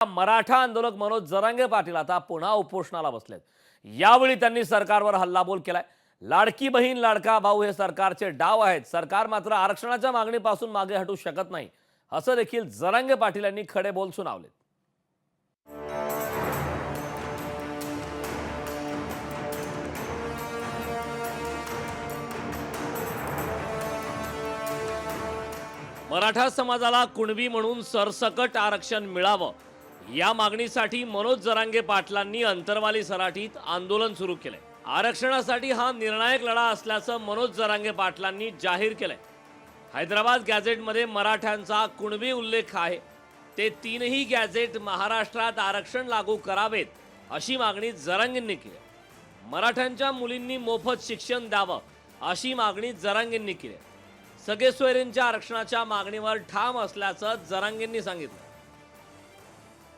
मराठा आंदोलक मनोज जरांगे पाटील आता पुन्हा उपोषणाला बसलेत। यावेळी त्यांनी सरकारवर हल्लाबोल केलाय। लाडकी बहीण लाडका भाऊ हे सरकारचे डाव आहेत, सरकार मात्र आरक्षणाच्या मागणीपासून मागे हटू शकत नाही, असं देखील जरांगे पाटील यांनी खडे बोल सुनावले। मराठा समाजाला कुणबी म्हणून सरसकट आरक्षण मिळावं या मागणीसाठी मनोज जरांगे पाटलांनी अंतरवाली सराटीत आंदोलन सुरू केलंय। आरक्षणासाठी हा निर्णायक लढा असल्याचं मनोज जरांगे पाटलांनी जाहीर केलंय। हैदराबाद गॅझेटमध्ये मराठ्यांचा कुणबी उल्लेख आहे, ते तीनही गॅझेट महाराष्ट्रात आरक्षण लागू करावेत अशी मागणी जरांगेंनी केली। मराठ्यांच्या मुलींनी मोफत शिक्षण द्यावं अशी मागणी जरांगेंनी केली। सगळे सोयऱ्यांच्या आरक्षणाच्या मागणीवर ठाम असल्याचं जरांगेंनी सांगितलं।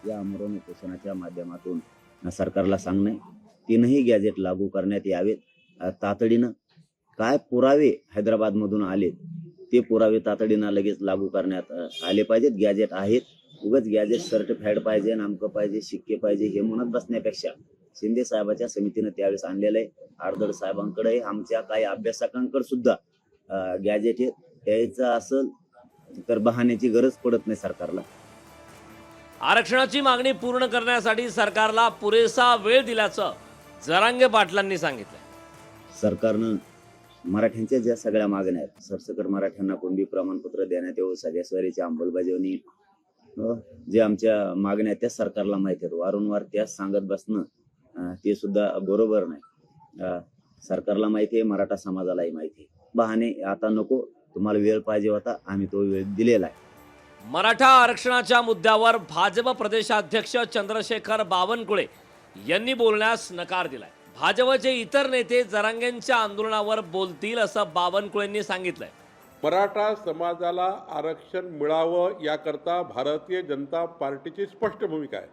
या आमरण उपोषणाच्या माध्यमातून सरकारला सांगणे, तीनही गॅजेट लागू करण्यात यावेत तातडीनं। काय पुरावे हैदराबाद मधून आले ते पुरावे तातडीनं लगेच लागू करण्यात आले पाहिजेत। गॅजेट आहेत, उगाच गॅजेट सर्टिफाईड पाहिजे, नामकं पाहिजे, शिक्के पाहिजे हे म्हणत बसण्यापेक्षा शिंदे साहेबाच्या समितीनं त्यावेळेस आणलेलं आहे। आडदड साहेबांकडे, आमच्या काही अभ्यासकांकडे सुद्धा गॅजेट यायचं असेल तर बहाण्याची गरज पडत नाही सरकारला। आरक्षणाची मागणी पूर्ण करण्यासाठी सरकारला पुरेसा वेळ दिल्याचं जरांगे पाटलांनी सांगितलं। सरकारनं मराठ्यांच्या ज्या सगळ्या मागण्या आहेत, सरसकट मराठ्यांना कुणबी प्रमाणपत्र देण्यात यावं, सगळ्या सोयरीची अंमलबजावणी, जे आमच्या मागण्या त्या सरकारला माहिती आहेत, वारंवार त्याच सांगत बसणं ते सुद्धा बरोबर नाही। सरकारला माहिती आहे, मराठा समाजालाही माहिती आहे। बहाणे आता नको, तुम्हाला वेळ पाहिजे होता, आम्ही तो वेळ दिलेला आहे। मराठा आरक्षणाच्या मुद्द्यावर भाजप प्रदेशाध्यक्ष चंद्रशेखर बावनकुळे यांनी बोलण्यास नकार दिलाय। भाजपचे इतर नेते जरांगेंच्या आंदोलनावर बोलतील असं बावनकुळेंनी सांगितलंय। मराठा समाजाला आरक्षण मिळावं याकरता भारतीय जनता पार्टीची स्पष्ट भूमिका आहे,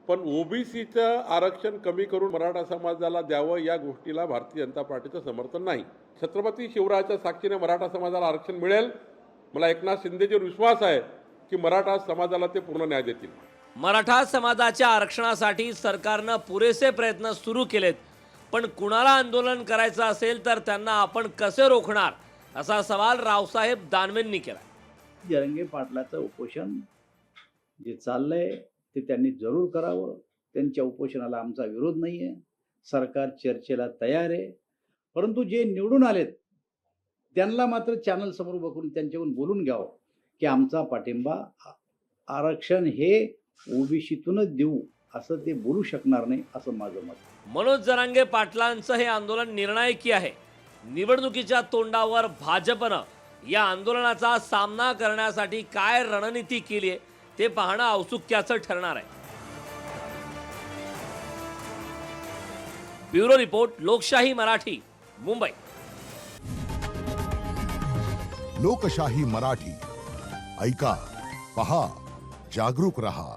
पण ओबीसीचं आरक्षण कमी करून मराठा समाजाला द्यावं या गोष्टीला भारतीय जनता पार्टीचं समर्थन नाही। छत्रपती शिवरायाच्या साक्षीने मराठा समाजाला आरक्षण मिळेल। मला एकनाथ शिंदेजीवर विश्वास आहे की मराठा समाजाला ते पूर्ण न्याय देतील। मराठा समाजाच्या आरक्षणासाठी सरकारनं पुरेसे प्रयत्न सुरू केलेत, पण कुणाला आंदोलन करायचं असेल तर त्यांना आपण कसे रोखणार असा सवाल रावसाहेब दानवेंनी केला। जरांगे पाटलाचं उपोषण जे चाललंय ते त्यांनी जरूर करावं। त्यांच्या उपोषणाला आमचा विरोध नाहीये, सरकार चर्चेला तयार आहे, परंतु जे निवडून आलेत त्यांना मात्र चॅनल समोर बघून त्यांच्याकडून बोलून घ्यावं की आमचा पाठिंबा आरक्षण हे ओबीसीतूनच देऊ, असं ते बोलू शकणार नाही, असं माझं मत। मनोज जरांगे पाटलांचं हे आंदोलन निर्णायकी आहे। निवडणुकीच्या तोंडावर भाजपनं या आंदोलनाचा सामना करण्यासाठी काय रणनीती केली आहे ते पाहणं औत्सुक्याचं ठरणार आहे। ब्युरो रिपोर्ट, लोकशाही मराठी, मुंबई। लोकशाही मराठी ऐका, पहा, जागरूक रहा।